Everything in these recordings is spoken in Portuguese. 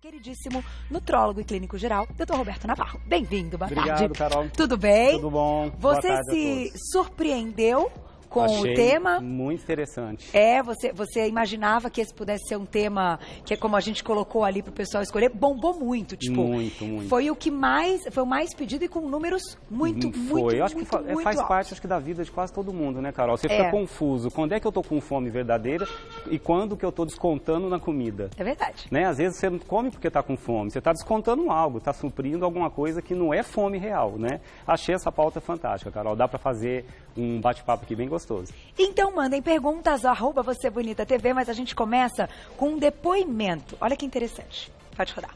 queridíssimo nutrólogo e clínico geral, Dr. Roberto Navarro. Bem-vindo, boa tarde. Obrigado, Carol. Tudo bem? Tudo bom. Você se surpreendeu com o tema? Muito interessante. Você imaginava que esse pudesse ser um tema que, como a gente colocou ali para o pessoal escolher, bombou muito, tipo. Muito. Foi o mais pedido e com números muito Eu acho que faz parte, acho que, da vida de quase todo mundo, né, Carol? Você fica confuso. Quando é que eu tô com fome verdadeira e quando que eu tô descontando na comida? É verdade. Né? Às vezes você não come porque tá com fome, você tá descontando algo, tá suprindo alguma coisa que não é fome real, né? Achei essa pauta fantástica, Carol. Dá para fazer um bate-papo aqui bem gostoso. Então mandem perguntas, @VocêBonitaTV, mas a gente começa com um depoimento. Olha que interessante. Pode rodar.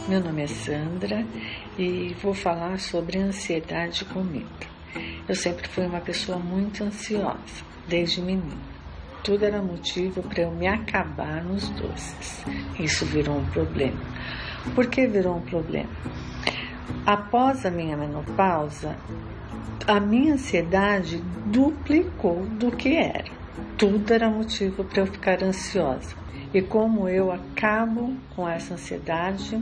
Meu nome é Sandra e vou falar sobre ansiedade e comida. Eu sempre fui uma pessoa muito ansiosa, desde menina. Tudo era motivo para eu me acabar nos doces. Isso virou um problema. Por que virou um problema? Após a minha menopausa, a minha ansiedade duplicou do que era. Tudo era motivo para eu ficar ansiosa. E como eu acabo com essa ansiedade,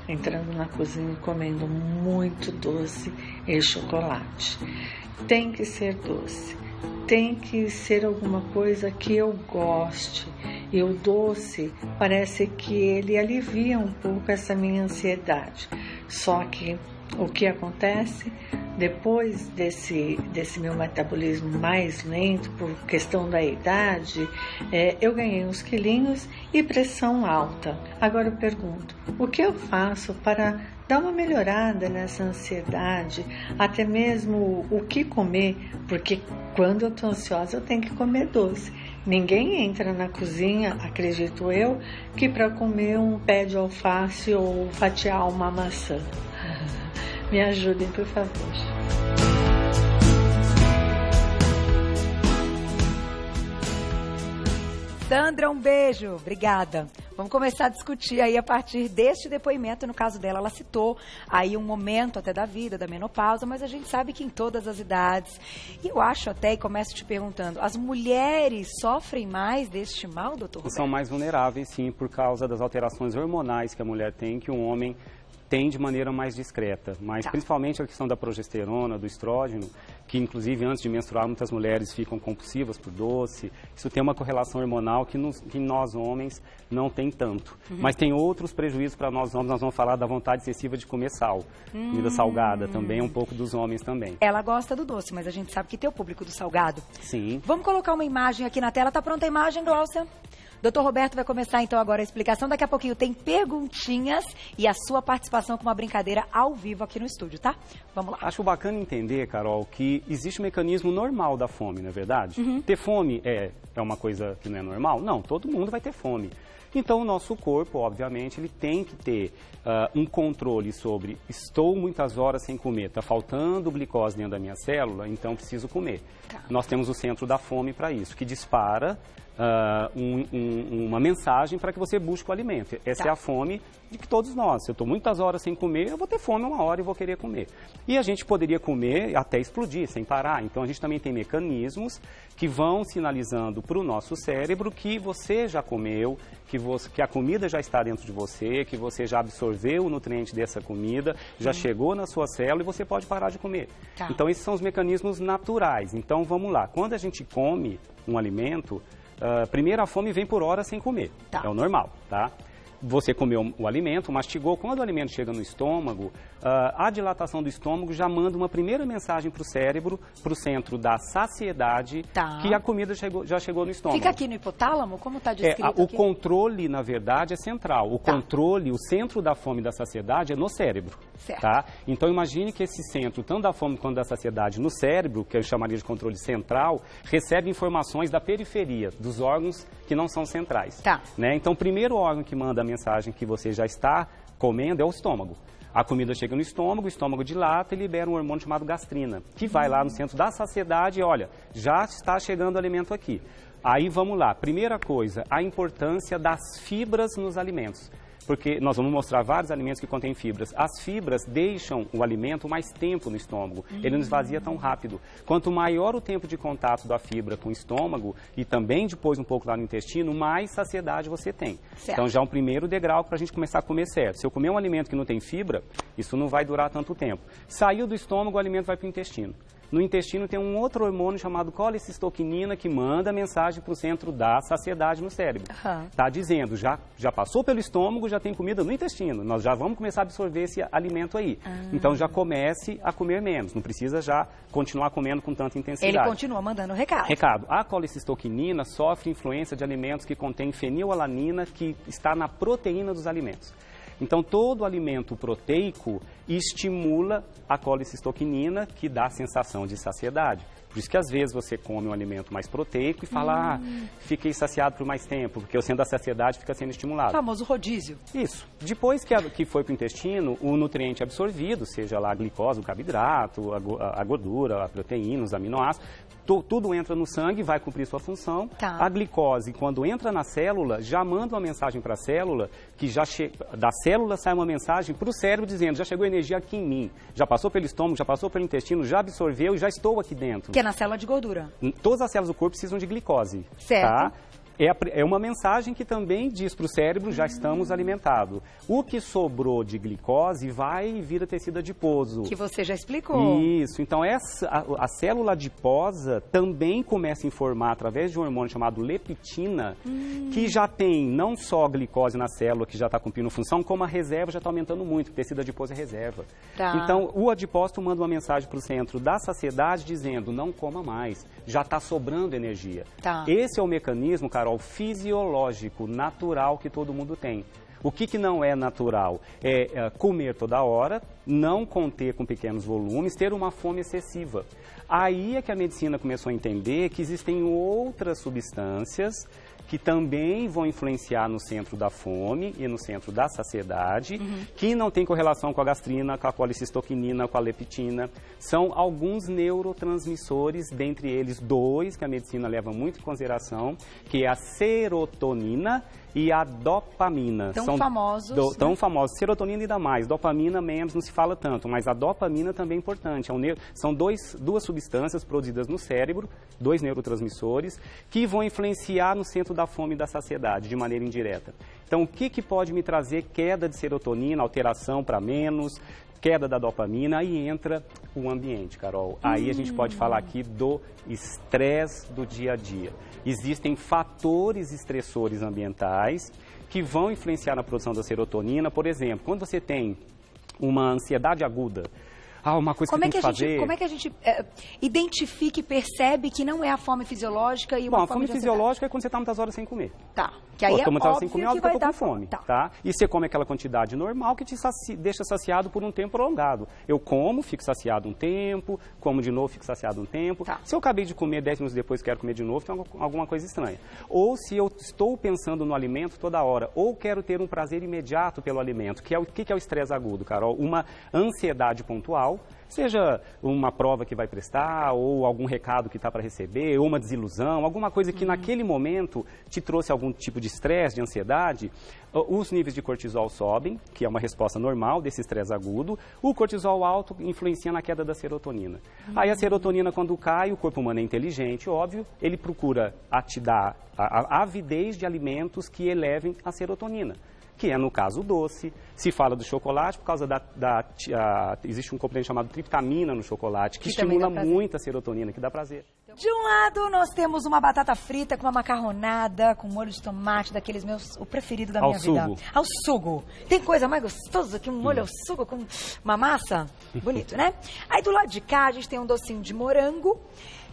entrando na cozinha e comendo muito doce e chocolate. Tem que ser doce. Tem que ser alguma coisa que eu goste. E o doce parece que ele alivia um pouco essa minha ansiedade. Só que o que acontece depois desse meu metabolismo mais lento por questão da idade, eu ganhei uns quilinhos e pressão alta. Agora eu pergunto, o que eu faço para dar uma melhorada nessa ansiedade, até mesmo o que comer, porque quando eu estou ansiosa eu tenho que comer doce. Ninguém entra na cozinha, acredito eu, que para comer um pé de alface ou fatiar uma maçã. Me ajudem, por favor. Sandra, um beijo. Obrigada. Vamos começar a discutir aí a partir deste depoimento. No caso dela, ela citou aí um momento até da vida, da menopausa, mas a gente sabe que em todas as idades. E eu acho até, e começo te perguntando, as mulheres sofrem mais deste mal, doutor Roberto? São mais vulneráveis, sim, por causa das alterações hormonais que a mulher tem, que um homem tem de maneira mais discreta, mas principalmente a questão da progesterona, do estrógeno, que inclusive antes de menstruar muitas mulheres ficam compulsivas por doce. Isso tem uma correlação hormonal que nós homens não tem tanto. Mas tem outros prejuízos para nós homens. Nós vamos falar da vontade excessiva de comer sal, comida salgada também, um pouco dos homens também. Ela gosta do doce, mas a gente sabe que tem o público do salgado. Sim. Vamos colocar uma imagem aqui na tela. Tá pronta a imagem, Glaucia? Doutor Roberto vai começar então agora a explicação. Daqui a pouquinho tem perguntinhas e a sua participação com uma brincadeira ao vivo aqui no estúdio, tá? Vamos lá. Acho bacana entender, Carol, que existe um mecanismo normal da fome, não é verdade? Ter fome é uma coisa que não é normal? Não, todo mundo vai ter fome. Então, o nosso corpo, obviamente, ele tem que ter um controle sobre estou muitas horas sem comer, está faltando glicose dentro da minha célula, então preciso comer. Nós temos o centro da fome para isso, que dispara uma mensagem para que você busque o alimento. Essa é a fome de que todos nós. Se eu estou muitas horas sem comer, eu vou ter fome uma hora e vou querer comer. E a gente poderia comer até explodir, sem parar. Então, a gente também tem mecanismos que vão sinalizando para o nosso cérebro que você já comeu, que a comida já está dentro de você, que você já absorveu o nutriente dessa comida, já chegou na sua célula e você pode parar de comer. Então, esses são os mecanismos naturais. Então, vamos lá. Quando a gente come um alimento, primeiro a fome vem por horas sem comer. É o normal, tá? Você comeu o alimento, mastigou, quando o alimento chega no estômago, a dilatação do estômago já manda uma primeira mensagem para o cérebro, para o centro da saciedade, que a comida já chegou no estômago. Fica aqui no hipotálamo? Como está descrito o aqui? controle, na verdade, é central. O controle, o centro da fome e da saciedade é no cérebro. Tá? Então, imagine que esse centro, tanto da fome quanto da saciedade, no cérebro, que eu chamaria de controle central, recebe informações da periferia, dos órgãos que não são centrais. Né? Então, o primeiro órgão que manda a mensagem que você já está comendo é o estômago. A comida chega no estômago, o estômago dilata e libera um hormônio chamado gastrina, que vai lá no centro da saciedade e olha, já está chegando o alimento aqui. Aí vamos lá, primeira coisa, a importância das fibras nos alimentos. porque nós vamos mostrar vários alimentos que contêm fibras. As fibras deixam o alimento mais tempo no estômago, ele não esvazia tão rápido. Quanto maior o tempo de contato da fibra com o estômago e também depois um pouco lá no intestino, mais saciedade você tem. Certo. Então já é um primeiro degrau para a gente começar a comer certo. Se eu comer um alimento que não tem fibra, isso não vai durar tanto tempo. Saiu do estômago, o alimento vai para o intestino. No intestino tem um outro hormônio chamado colecistoquinina que manda mensagem para o centro da saciedade no cérebro. Está dizendo, já passou pelo estômago, já tem comida no intestino. Nós já vamos começar a absorver esse alimento aí. Então já comece a comer menos. Não precisa já continuar comendo com tanta intensidade. Ele continua mandando recado. A colecistoquinina sofre influência de alimentos que contêm fenilalanina, que está na proteína dos alimentos. Então, todo alimento proteico estimula a colecistoquinina, que dá a sensação de saciedade. Por isso que, às vezes, você come um alimento mais proteico e fala, fiquei saciado por mais tempo, porque o centro da saciedade fica sendo estimulado. O famoso rodízio. Isso. Depois que foi para o intestino, o nutriente absorvido, seja lá a glicose, o carboidrato, a gordura, a proteína, os aminoácidos, tudo entra no sangue, vai cumprir sua função. Tá. A glicose, quando entra na célula, já manda uma mensagem para a célula, que da célula sai uma mensagem para o cérebro dizendo, já chegou energia aqui em mim, já passou pelo estômago, já passou pelo intestino, já absorveu e já estou aqui dentro. Que é na célula de gordura. Todas as células do corpo precisam de glicose. Certo. Tá? É uma mensagem que também diz para o cérebro, já estamos alimentados. O que sobrou de glicose vai e vira tecido adiposo. Que você já explicou. Isso. Então, a célula adiposa também começa a informar, através de um hormônio chamado leptina, que já tem não só a glicose na célula, que já está cumprindo função, como a reserva já está aumentando muito, o tecido adiposo é reserva. Tá. Então, o adipócito manda uma mensagem para o centro da saciedade, dizendo, não coma mais, já está sobrando energia. Tá. Esse é o mecanismo, Carol, fisiológico, natural que todo mundo tem. O que não é natural é comer toda hora, não conter com pequenos volumes, ter uma fome excessiva. Aí é que a medicina começou a entender que existem outras substâncias que também vão influenciar no centro da fome e no centro da saciedade, que não tem correlação com a gastrina, com a colecistoquinina, com a leptina. São alguns neurotransmissores, dentre eles 2, que a medicina leva muito em consideração, que é a serotonina e a dopamina. Tão famosos. Tão famosos. Serotonina ainda mais, dopamina menos, não se fala tanto, mas a dopamina também é importante. São duas substâncias produzidas no cérebro, 2 neurotransmissores, que vão influenciar no centro da fome e da saciedade, de maneira indireta. Então, o que pode me trazer queda de serotonina, alteração para menos, queda da dopamina? Aí entra o ambiente, Carol. Aí a gente pode falar aqui do estresse do dia a dia. Existem fatores estressores ambientais que vão influenciar na produção da serotonina. Por exemplo, quando você tem uma ansiedade aguda, uma coisa que eu tenho que fazer... Como é que a gente identifica e percebe que não é a fome fisiológica e uma a fome fisiológica é quando você está muitas horas sem comer. Tá. Que aí é óbvio sem comer, que vai dar com fome. Tá. E você come aquela quantidade normal que te deixa saciado por um tempo prolongado. Eu como, fico saciado um tempo, como de novo, fico saciado um tempo. Tá. Se eu acabei de comer 10 minutos depois quero comer de novo, tem alguma coisa estranha. Ou se eu estou pensando no alimento toda hora, ou quero ter um prazer imediato pelo alimento, que é o que é o estresse agudo, Carol? Uma ansiedade pontual, seja uma prova que vai prestar, ou algum recado que está para receber, ou uma desilusão, alguma coisa que naquele momento te trouxe algum tipo de estresse, de ansiedade, os níveis de cortisol sobem, que é uma resposta normal desse estresse agudo. O cortisol alto influencia na queda da serotonina. Aí a serotonina, quando cai, o corpo humano é inteligente, óbvio, ele procura te dar a avidez de alimentos que elevem a serotonina, que é, no caso, o doce. Se fala do chocolate por causa existe um componente chamado triptamina no chocolate, que estimula muito a serotonina, que dá prazer. De um lado, nós temos uma batata frita com uma macarronada, com molho de tomate, daqueles o preferido da minha vida. Ao sugo. Tem coisa mais gostosa que um molho ao sugo com uma massa? Bonito, né? Aí do lado de cá, a gente tem um docinho de morango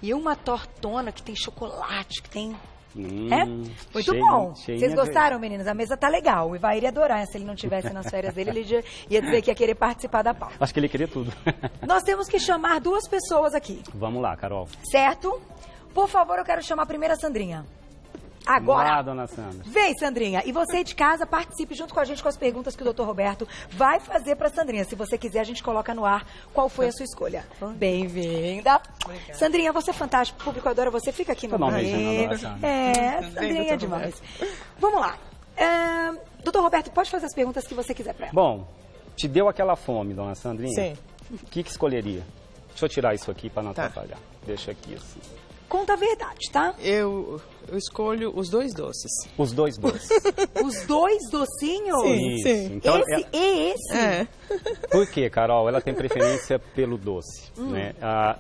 e uma tortona que tem chocolate, que tem... Muito bom. Vocês gostaram, meninas? A mesa tá legal. O Ivair ia adorar. Se ele não tivesse nas férias dele, ele ia dizer que ia querer participar da pauta. Acho que ele queria tudo. Nós temos que chamar 2 pessoas aqui. Vamos lá, Carol. Certo? Por favor, eu quero chamar primeiro a Sandrinha. Agora. Vamos lá, dona Sandra. Vem, Sandrinha. E você de casa, participe junto com a gente com as perguntas que o Dr. Roberto vai fazer para Sandrinha. Se você quiser, a gente coloca no ar qual foi a sua escolha. Bem-vinda. Sandrinha, você é fantástica. O público adora você. Fica aqui no meio. Sandrinha é demais. Vamos lá. Doutor Roberto, pode fazer as perguntas que você quiser para ela. Bom, te deu aquela fome, dona Sandrinha? Sim. O que escolheria? Deixa eu tirar isso aqui para não atrapalhar. Deixa aqui assim. Conta a verdade, tá? Eu escolho os 2 doces. Os 2 doces. Os 2 docinhos? Sim, Isso. sim. Então, Esse e esse? É. Por quê, Carol? Ela tem preferência pelo doce. Né?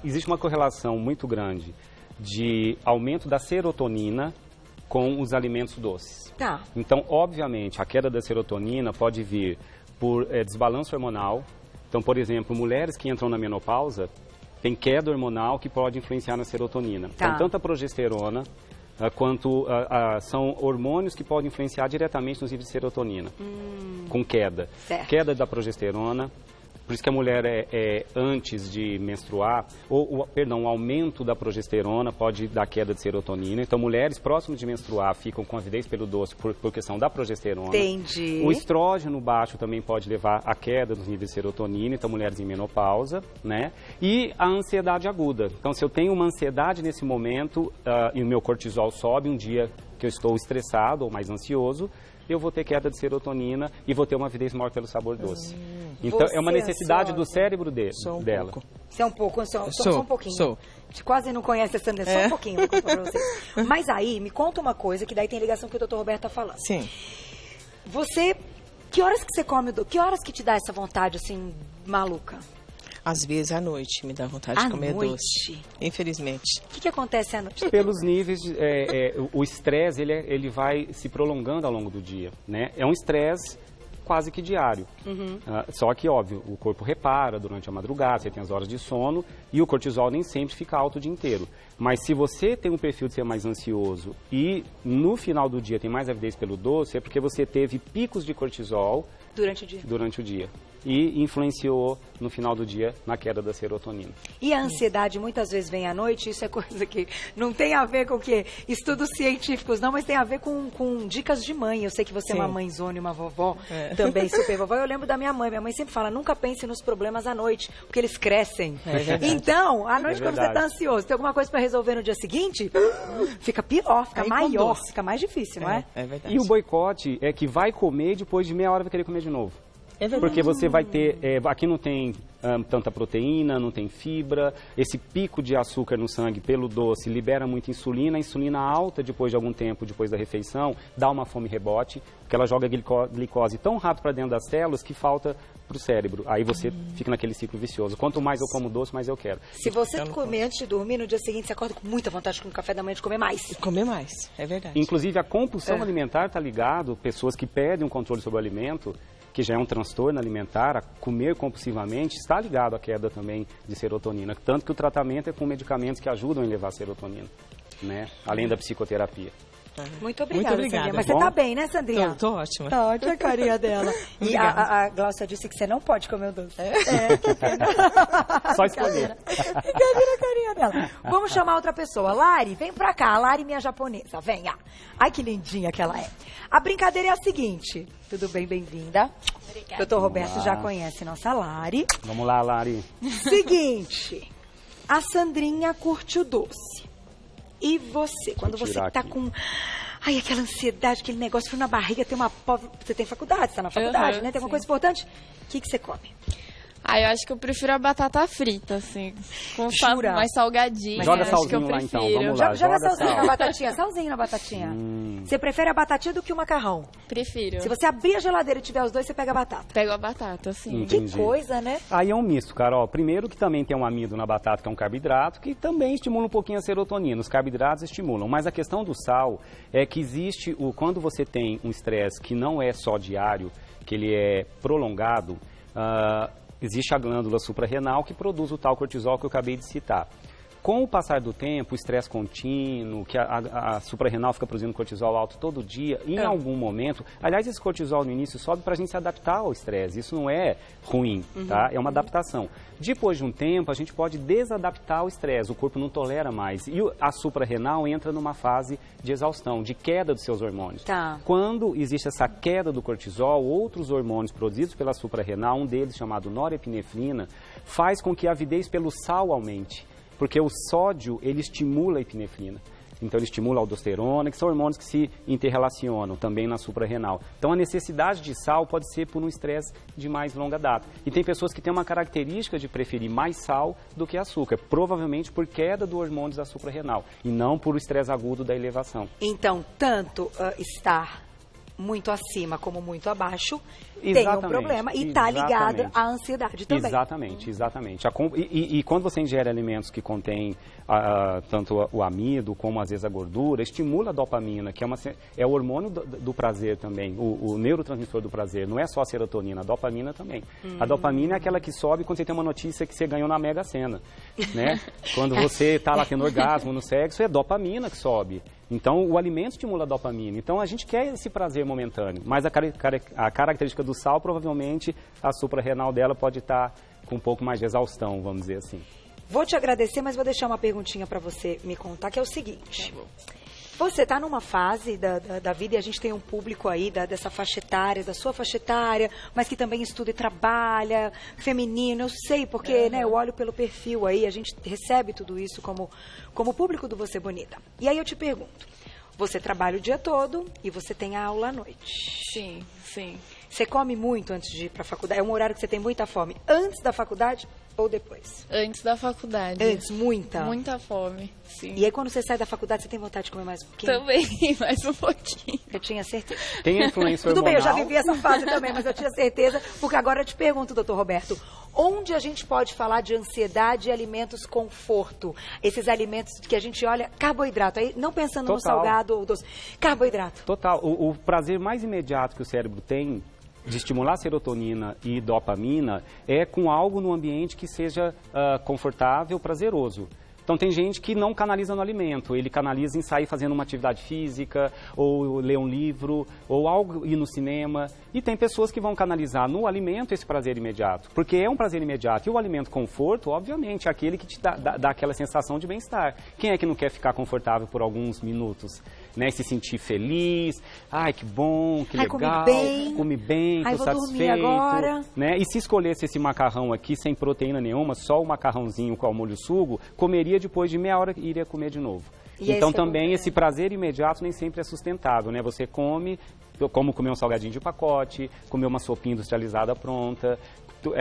Existe uma correlação muito grande de aumento da serotonina com os alimentos doces. Tá. Então, obviamente, a queda da serotonina pode vir por desbalanço hormonal. Então, por exemplo, mulheres que entram na menopausa têm queda hormonal que pode influenciar na serotonina. Tá. Então, tanto a progesterona quanto são hormônios que podem influenciar diretamente nos níveis de serotonina, com queda. Certo. Queda da progesterona. Por isso que a mulher antes de menstruar, o aumento da progesterona pode dar queda de serotonina. Então, mulheres próximas de menstruar ficam com avidez pelo doce por questão da progesterona. Entendi. O estrógeno baixo também pode levar à queda dos níveis de serotonina, então mulheres em menopausa, né? E a ansiedade aguda. Então, se eu tenho uma ansiedade nesse momento e o meu cortisol sobe um dia que eu estou estressado ou mais ansioso, eu vou ter queda de serotonina e vou ter uma avidez maior pelo sabor doce. Então, é uma necessidade do cérebro dela. Você é um pouco, só um pouquinho. Sou. Você quase não conhece essa só um pouquinho, vou contar pra vocês. Mas aí, me conta uma coisa, que daí tem ligação com o que o doutor Roberto tá falando. Sim. Você, que horas que você come, que horas que te dá essa vontade, assim, maluca? Às vezes à noite me dá vontade de comer doce. Infelizmente. O que acontece à noite? Pelos níveis, o estresse ele vai se prolongando ao longo do dia, né? É um estresse quase que diário. Só que, óbvio, o corpo repara durante a madrugada, você tem as horas de sono e o cortisol nem sempre fica alto o dia inteiro. Mas se você tem um perfil de ser mais ansioso e no final do dia tem mais avidez pelo doce, é porque você teve picos de cortisol durante o dia. E influenciou no final do dia na queda da serotonina. E a ansiedade muitas vezes vem à noite, isso é coisa que não tem a ver com estudos científicos não, mas tem a ver com dicas de mãe. Eu sei que você é uma mãezona e uma vovó, também super vovó. Eu lembro da minha mãe sempre fala, nunca pense nos problemas à noite, porque eles crescem. Então, à noite quando você está ansioso, tem alguma coisa para resolver no dia seguinte, fica pior, fica maior, fica mais difícil, não é? É verdade. E o boicote é que vai comer e depois de meia hora vai querer comer de novo. É verdade. Porque você vai ter, aqui não tem tanta proteína, não tem fibra, esse pico de açúcar no sangue pelo doce libera muita insulina, a insulina alta depois de algum tempo, depois da refeição, dá uma fome rebote, porque ela joga glicose tão rápido para dentro das células que falta para o cérebro. Aí você fica naquele ciclo vicioso. Quanto mais eu como doce, mais eu quero. Se você comer antes de dormir, no dia seguinte você acorda com muita vontade com o café da manhã de comer mais. Comer mais, é verdade. Inclusive a compulsão alimentar está ligado, pessoas que perdem o controle sobre o alimento, que já é um transtorno alimentar, a comer compulsivamente, está ligado à queda também de serotonina. Tanto que o tratamento é com medicamentos que ajudam a elevar a serotonina, né? Além da psicoterapia. Muito obrigada, Sandrinha. Mas Tá você tá bem, né, Sandrinha? Tô ótima. Tá ótima a carinha dela. E a Glaucia disse que você não pode comer o doce. Que pena. Só escolher. Brincadeira a carinha dela. Vamos chamar outra pessoa. Lari, vem pra cá. A Lari, minha japonesa. Venha. Ai, que lindinha que ela é. A brincadeira é a seguinte. Tudo bem, bem-vinda. Obrigada. Doutor Roberto já conhece nossa Lari. Vamos lá, Lari. Seguinte. A Sandrinha curte o doce. E você, quando você tá com... Ai, aquela ansiedade, aquele negócio frio na barriga, tem uma... Você tem faculdade, você tá na faculdade, né? Tem alguma coisa importante? O que você come? Eu acho que eu prefiro a batata frita, assim. Com Jura? mais salgadinha. Joga acho que eu salzinho lá, então. prefiro. Vamos lá. Joga Joga salzinho sal. na batatinha, salzinho na batatinha. Você prefere a batatinha do que o macarrão? Prefiro. Se você abrir a geladeira e tiver os dois, você pega a batata. Pego a batata, sim. Entendi. Que coisa, né? Aí é um misto, Carol. Primeiro que também tem um amido na batata, que é um carboidrato, que também estimula um pouquinho a serotonina. Os carboidratos estimulam. Mas a questão do sal é que existe, quando você tem um estresse que não é só diário, que ele é prolongado, existe a glândula suprarrenal que produz o tal cortisol que eu acabei de citar. Com o passar do tempo, o estresse contínuo, que a suprarrenal fica produzindo cortisol alto todo dia, em algum momento... Aliás, esse cortisol no início sobe para a gente se adaptar ao estresse. Isso não é ruim, tá? É uma adaptação. Depois de um tempo, a gente pode desadaptar o estresse. O corpo não tolera mais. E a suprarrenal entra numa fase de exaustão, de queda dos seus hormônios. Tá. Quando existe essa queda do cortisol, outros hormônios produzidos pela suprarrenal, um deles chamado norepinefrina, faz com que a avidez pelo sal aumente. Porque o sódio, ele estimula a epinefrina. então ele estimula a aldosterona, que são hormônios que se interrelacionam também na suprarrenal. Então a necessidade de sal pode ser por um estresse de mais longa data. E tem pessoas que têm uma característica de preferir mais sal do que açúcar, provavelmente por queda do hormônio da suprarrenal e não por estresse agudo da elevação. Então, tanto estar muito acima como muito abaixo tem um problema e está ligado à ansiedade também. Exatamente. E quando você ingere alimentos que contêm tanto o amido como às vezes a gordura, estimula a dopamina, que é o hormônio do prazer também, o neurotransmissor do prazer. Não é só a serotonina, a dopamina também. A dopamina é aquela que sobe quando você tem uma notícia que você ganhou na Mega Sena, né? Quando você está lá tendo orgasmo no sexo, é dopamina que sobe. Então, o alimento estimula a dopamina. Então, a gente quer esse prazer momentâneo. Mas a característica do sal, provavelmente, a suprarrenal dela pode estar com um pouco mais de exaustão, vamos dizer assim. Vou te agradecer, mas vou deixar uma perguntinha para você me contar, que é o seguinte. Você está numa fase da vida e a gente tem um público aí dessa faixa etária, da sua faixa etária, mas que também estuda e trabalha, feminino, eu sei, porque né, eu olho pelo perfil aí, a gente recebe tudo isso como público do Você Bonita. E aí eu te pergunto, você trabalha o dia todo e você tem a aula à noite. Sim. Você come muito antes de ir para a faculdade? É um horário que você tem muita fome. Antes da faculdade ou depois? Antes da faculdade. Antes, muita? Muita fome, sim. E aí quando você sai da faculdade, você tem vontade de comer mais um pouquinho? Também, mais um pouquinho. Eu tinha certeza. Tem a influência Tudo hormonal. bem, eu já vivi essa fase também, mas eu tinha certeza, porque agora eu te pergunto, doutor Roberto, onde a gente pode falar de ansiedade e alimentos conforto? Esses alimentos que a gente olha, carboidrato, aí não pensando no salgado ou doce, carboidrato. Total. O prazer mais imediato que o cérebro tem de estimular serotonina e dopamina é com algo no ambiente que seja confortável, prazeroso. Então tem gente que não canaliza no alimento, ele canaliza em sair fazendo uma atividade física, ou ler um livro, ou algo, ir no cinema. E tem pessoas que vão canalizar no alimento esse prazer imediato, porque é um prazer imediato. E o alimento conforto, obviamente, é aquele que te dá aquela sensação de bem-estar. Quem é que não quer ficar confortável por alguns minutos? Né? Se sentir feliz, ai que bom, que legal, comi bem, tô satisfeito. Agora. Né? E se escolhesse esse macarrão aqui sem proteína nenhuma, só o macarrãozinho com o molho sugo, comeria depois de meia hora e iria comer de novo. E então também esse prazer imediato nem sempre é sustentável, né? Você come, como comer um salgadinho de pacote, comer uma sopinha industrializada pronta,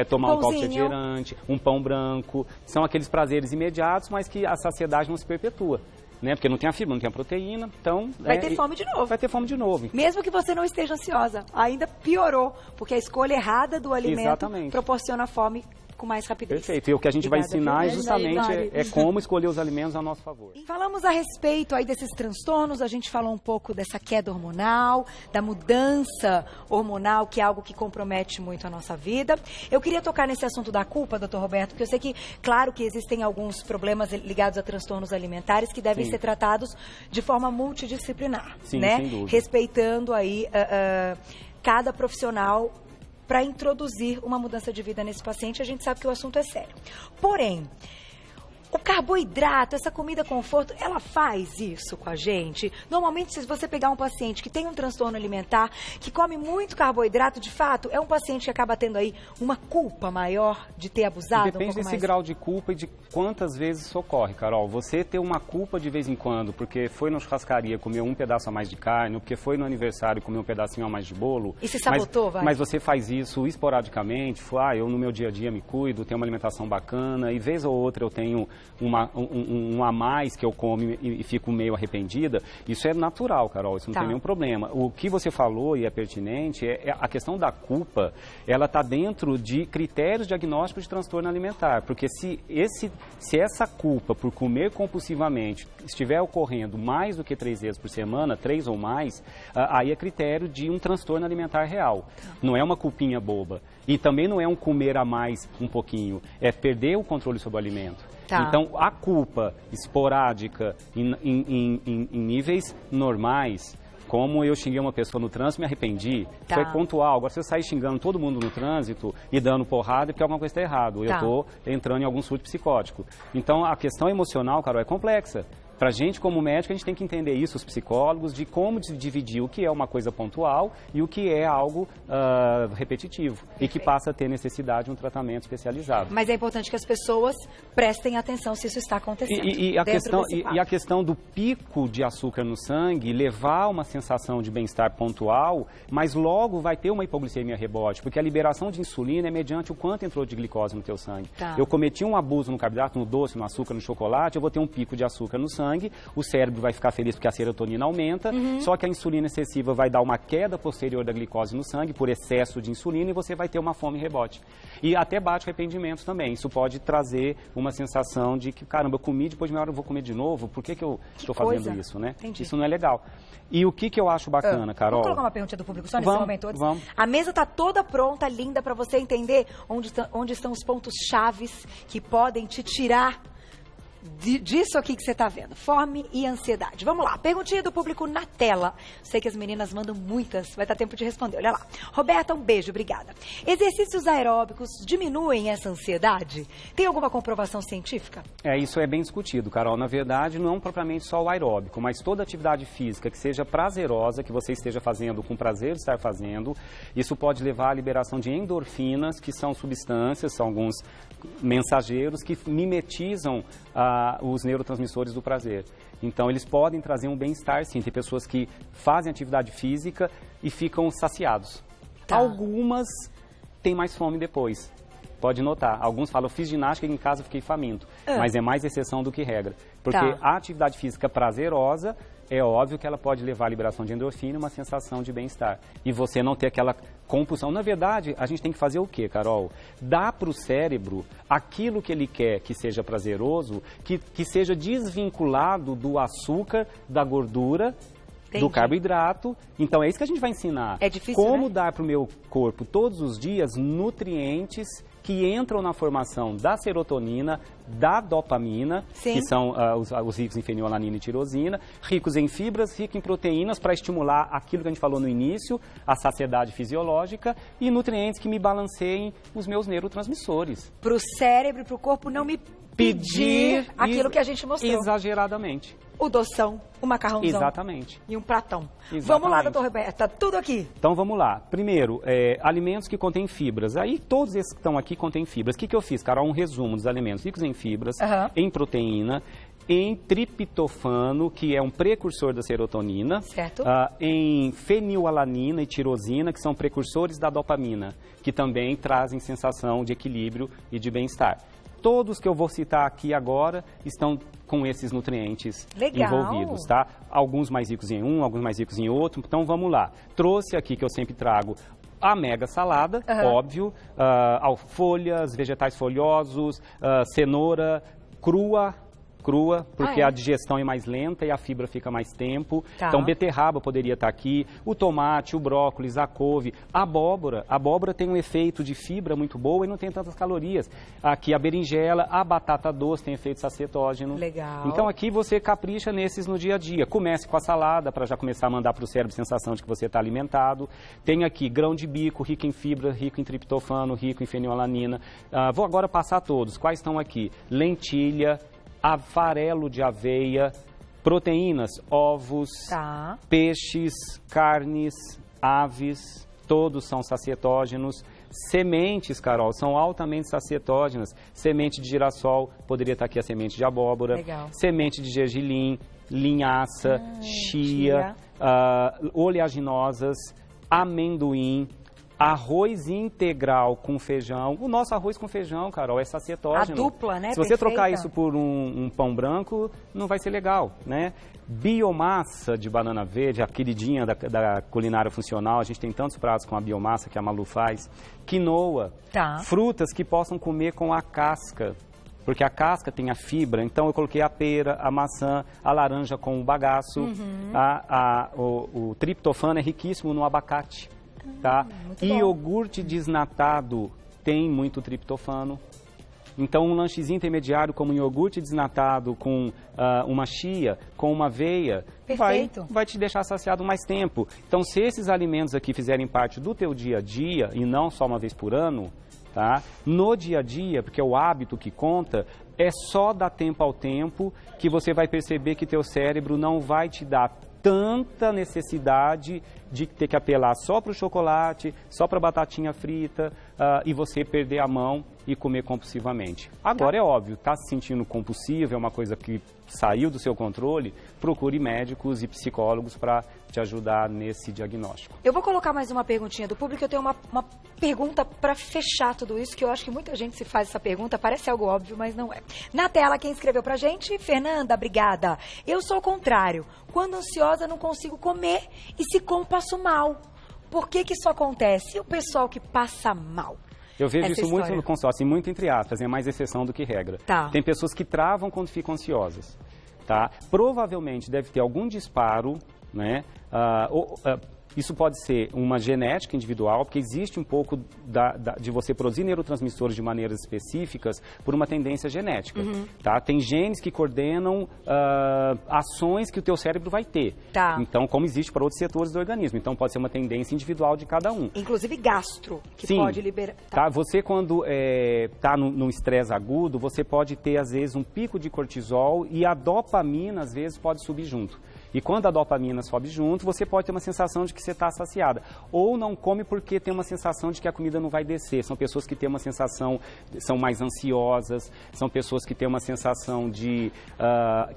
tomar um copo refrigerante, um pão branco. São aqueles prazeres imediatos, mas que a saciedade não se perpetua. Né? Porque não tem a fibra, não tem a proteína, então... Vai ter fome de novo. Vai ter fome de novo. Mesmo que você não esteja ansiosa, ainda piorou, porque a escolha errada do alimento proporciona fome com mais rapidez. Perfeito. E o que a gente vai ensinar justamente é como escolher os alimentos a nosso favor. Falamos a respeito aí desses transtornos, a gente falou um pouco dessa queda hormonal, da mudança hormonal, que é algo que compromete muito a nossa vida. Eu queria tocar nesse assunto da culpa, doutor Roberto, porque eu sei que, claro que existem alguns problemas ligados a transtornos alimentares que devem ser tratados de forma multidisciplinar, né? Sem dúvida. Respeitando aí cada profissional para introduzir uma mudança de vida nesse paciente. A gente sabe que o assunto é sério. Porém, o carboidrato, essa comida conforto, ela faz isso com a gente? Normalmente, se você pegar um paciente que tem um transtorno alimentar, que come muito carboidrato, de fato, é um paciente que acaba tendo aí uma culpa maior de ter abusado? Depende desse grau de culpa e de quantas vezes isso ocorre, Carol. Você ter uma culpa de vez em quando, porque foi na churrascaria comer um pedaço a mais de carne, ou porque foi no aniversário comer um pedacinho a mais de bolo. E se sabotou, mas você faz isso esporadicamente, eu no meu dia a dia me cuido, tenho uma alimentação bacana, e vez ou outra eu tenho um a mais que eu como e fico meio arrependida, isso é natural, Carol, isso não tem nenhum problema. O que você falou e é pertinente é a questão da culpa, ela está dentro de critérios diagnósticos de transtorno alimentar, porque se essa culpa por comer compulsivamente estiver ocorrendo mais do que 3 vezes por semana, 3 ou mais, aí é critério de um transtorno alimentar real. Não é uma culpinha boba. E também não é um comer a mais um pouquinho, é perder o controle sobre o alimento. Então, a culpa esporádica em níveis normais, como eu xinguei uma pessoa no trânsito e me arrependi, foi pontual. Agora, se eu sair xingando todo mundo no trânsito e dando porrada, é porque alguma coisa está errada. Eu estou entrando em algum surto psicótico. Então, a questão emocional, Carol, é complexa. Para a gente, como médico, a gente tem que entender isso, os psicólogos, de como dividir o que é uma coisa pontual e o que é algo repetitivo e que passa a ter necessidade de um tratamento especializado. Mas é importante que as pessoas prestem atenção se isso está acontecendo. E a questão do pico de açúcar no sangue levar a uma sensação de bem-estar pontual, mas logo vai ter uma hipoglicemia rebote, porque a liberação de insulina é mediante o quanto entrou de glicose no teu sangue. Tá. Eu cometi um abuso no carboidrato, no doce, no açúcar, no chocolate, eu vou ter um pico de açúcar no sangue, o cérebro vai ficar feliz porque a serotonina aumenta, só que a insulina excessiva vai dar uma queda posterior da glicose no sangue por excesso de insulina e você vai ter uma fome rebote. E até bate arrependimento também. Isso pode trazer uma sensação de que, caramba, eu comi, depois de meia hora eu vou comer de novo, por que eu estou fazendo isso, né? Entendi. Isso não é legal. E o que eu acho bacana, Carol? Vamos colocar uma pergunta do público só nesse momento antes? Vamos. A mesa está toda pronta, linda, para você entender onde estão os pontos chaves que podem te tirar disso aqui que você está vendo, fome e ansiedade. Vamos lá, perguntinha do público na tela. Sei que as meninas mandam muitas, vai dar tempo de responder, olha lá. Roberta, um beijo, obrigada. Exercícios aeróbicos diminuem essa ansiedade? Tem alguma comprovação científica? Isso é bem discutido, Carol. Na verdade, não propriamente só o aeróbico, mas toda atividade física que seja prazerosa, que você esteja fazendo com prazer de estar fazendo, isso pode levar à liberação de endorfinas, que são substâncias, são alguns mensageiros que mimetizam os neurotransmissores do prazer. Então, eles podem trazer um bem-estar, sim. Tem pessoas que fazem atividade física e ficam saciados. Tá. Algumas têm mais fome depois. Pode notar. Alguns falam, eu fiz ginástica e em casa fiquei faminto. Mas é mais exceção do que regra. Porque a atividade física prazerosa, é óbvio que ela pode levar à liberação de endorfina e uma sensação de bem-estar. E você não ter aquela compulsão. Na verdade, a gente tem que fazer o quê, Carol? Dar para o cérebro aquilo que ele quer que seja prazeroso, que seja desvinculado do açúcar, da gordura, do carboidrato. Então, é isso que a gente vai ensinar. É difícil, como né? dar para o meu corpo todos os dias nutrientes que entram na formação da serotonina, da dopamina, Sim. que são os ricos em fenilalanina e tirosina, ricos em fibras, ricos em proteínas para estimular aquilo que a gente falou no início, a saciedade fisiológica, e nutrientes que me balanceiem os meus neurotransmissores. Para o cérebro e para o corpo não me pedir aquilo que a gente mostrou. Exageradamente. O doção, o macarrãozão. Exatamente. E um pratão. Exatamente. Vamos lá, doutor Roberta, tudo aqui. Então vamos lá. Primeiro, alimentos que contêm fibras. Aí todos esses que estão aqui contêm fibras. O que eu fiz, Carol? Um resumo dos alimentos ricos em fibras, em proteína, em triptofano, que é um precursor da serotonina, certo. Em fenilalanina e tirosina, que são precursores da dopamina, que também trazem sensação de equilíbrio e de bem-estar. Todos que eu vou citar aqui agora estão com esses nutrientes envolvidos, tá? Alguns mais ricos em um, alguns mais ricos em outro. Então, vamos lá. Trouxe aqui, que eu sempre trago, a mega salada, óbvio, folhas, vegetais folhosos, cenoura crua, porque a digestão é mais lenta e a fibra fica mais tempo. Tá. Então, beterraba poderia estar aqui, o tomate, o brócolis, a couve, a abóbora. A abóbora tem um efeito de fibra muito boa e não tem tantas calorias. Aqui a berinjela, a batata doce tem efeito sacetógeno. Legal. Então, aqui você capricha nesses no dia a dia. Comece com a salada, para já começar a mandar para o cérebro a sensação de que você está alimentado. Tem aqui grão de bico, rico em fibra, rico em triptofano, rico em fenilalanina. Vou agora passar todos. Quais estão aqui? Lentilha, farelo de aveia, proteínas, ovos, peixes, carnes, aves, todos são sacietógenos. Sementes, Carol, são altamente sacietógenas. Semente de girassol, poderia estar aqui a semente de abóbora. Legal. Semente de gergelim, linhaça, chia, oleaginosas, amendoim, arroz integral com feijão. O nosso arroz com feijão, Carol, é sacietógeno. A dupla, né? Se você trocar isso por um pão branco, não vai ser legal, né? Biomassa de banana verde, a queridinha da culinária funcional. A gente tem tantos pratos com a biomassa que a Malu faz. Quinoa. Frutas que possam comer com a casca, porque a casca tem a fibra. Então, eu coloquei a pera, a maçã, a laranja com o bagaço. O triptofano é riquíssimo no abacate. Tá? Iogurte desnatado tem muito triptofano. Então, um lanchezinho intermediário como um iogurte desnatado com uma chia, com uma aveia, vai te deixar saciado mais tempo. Então, se esses alimentos aqui fizerem parte do teu dia a dia, e não só uma vez por ano, tá? No dia a dia, porque é o hábito que conta, é só dar tempo ao tempo que você vai perceber que teu cérebro não vai te dar tanta necessidade de ter que apelar só para o chocolate, só para a batatinha frita e você perder a mão e comer compulsivamente. Agora é óbvio, está se sentindo compulsivo, é uma coisa que saiu do seu controle, procure médicos e psicólogos para te ajudar nesse diagnóstico. Eu vou colocar mais uma perguntinha do público, eu tenho uma pergunta para fechar tudo isso, que eu acho que muita gente se faz essa pergunta, parece algo óbvio, mas não é. Na tela, quem escreveu pra gente? Fernanda, obrigada. Eu sou o contrário. Quando ansiosa, não consigo comer e se como, passo mal. Por que isso acontece? E o pessoal que passa mal? Eu vejo isso muito no consórcio, muito entre aspas, é mais exceção do que regra. Tá. Tem pessoas que travam quando ficam ansiosas. Tá? Provavelmente deve ter algum disparo, né? Isso pode ser uma genética individual, porque existe um pouco de você produzir neurotransmissores de maneiras específicas por uma tendência genética. Tá? Tem genes que coordenam ações que o teu cérebro vai ter. Tá. Então, como existe para outros setores do organismo. Então, pode ser uma tendência individual de cada um. Inclusive gastro, que Sim, pode liberar. Tá. Você, quando está no estresse agudo, você pode ter, às vezes, um pico de cortisol e a dopamina, às vezes, pode subir junto. E quando a dopamina sobe junto, você pode ter uma sensação de que você está saciada. Ou não come porque tem uma sensação de que a comida não vai descer. São pessoas que têm uma sensação, são mais ansiosas, são pessoas que têm uma sensação de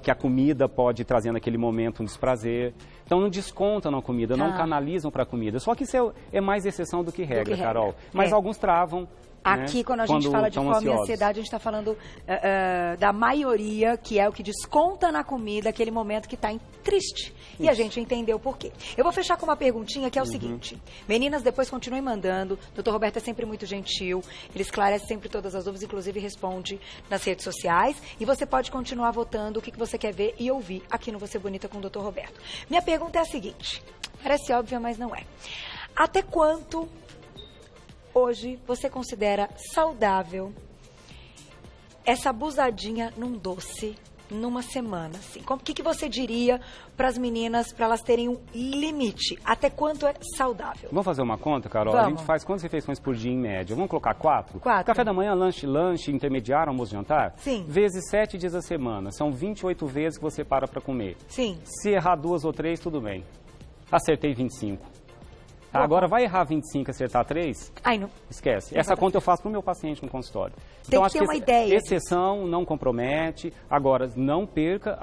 que a comida pode trazer naquele momento um desprazer. Então não descontam na comida, não canalizam para a comida. Só que isso é mais exceção do que regra, Carol. Mas alguns travam. Aqui, quando a gente fala de fome e ansiedade, a gente está falando da maioria, que é o que desconta na comida, aquele momento que está triste. Isso. E a gente entendeu por quê. Eu vou fechar com uma perguntinha que é o seguinte. Meninas, depois continuem mandando. O Dr. Roberto é sempre muito gentil. Ele esclarece sempre todas as dúvidas, inclusive responde nas redes sociais. E você pode continuar votando o que você quer ver e ouvir aqui no Você Bonita com o Dr. Roberto. Minha pergunta é a seguinte. Parece óbvia, mas não é. Até quanto hoje você considera saudável essa abusadinha num doce numa semana? Assim? O que você diria para as meninas, para elas terem um limite? Até quanto é saudável? Vamos fazer uma conta, Carol? Vamos. A gente faz quantas refeições por dia em média? Vamos colocar 4? 4. Café da manhã, lanche, intermediário, almoço, jantar? Sim. Vezes 7 dias da semana. São 28 vezes que você para comer. Sim. Se errar 2 ou 3, tudo bem. Acertei 25. Agora, vai errar 25 e acertar 3? Ai, não. Esquece. Essa conta eu faço para o meu paciente no consultório. Tem que ter uma ideia. Exceção não compromete. Agora, não perca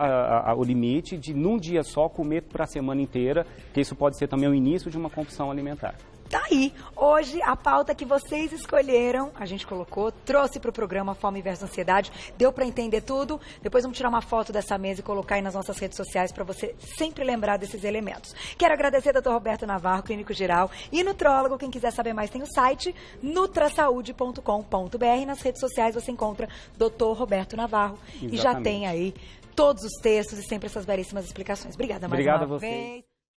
o limite de, num dia só, comer para a semana inteira, que isso pode ser também o início de uma compulsão alimentar. Tá aí. Hoje, a pauta que vocês escolheram, a gente colocou, trouxe para o programa Fome vs Ansiedade. Deu para entender tudo. Depois vamos tirar uma foto dessa mesa e colocar aí nas nossas redes sociais para você sempre lembrar desses elementos. Quero agradecer ao Dr. Roberto Navarro, clínico geral e nutrólogo. Quem quiser saber mais tem o site nutrasaude.com.br. Nas redes sociais você encontra Dr. Roberto Navarro. Exatamente. E já tem aí todos os textos e sempre essas belíssimas explicações. Obrigada mais uma vez.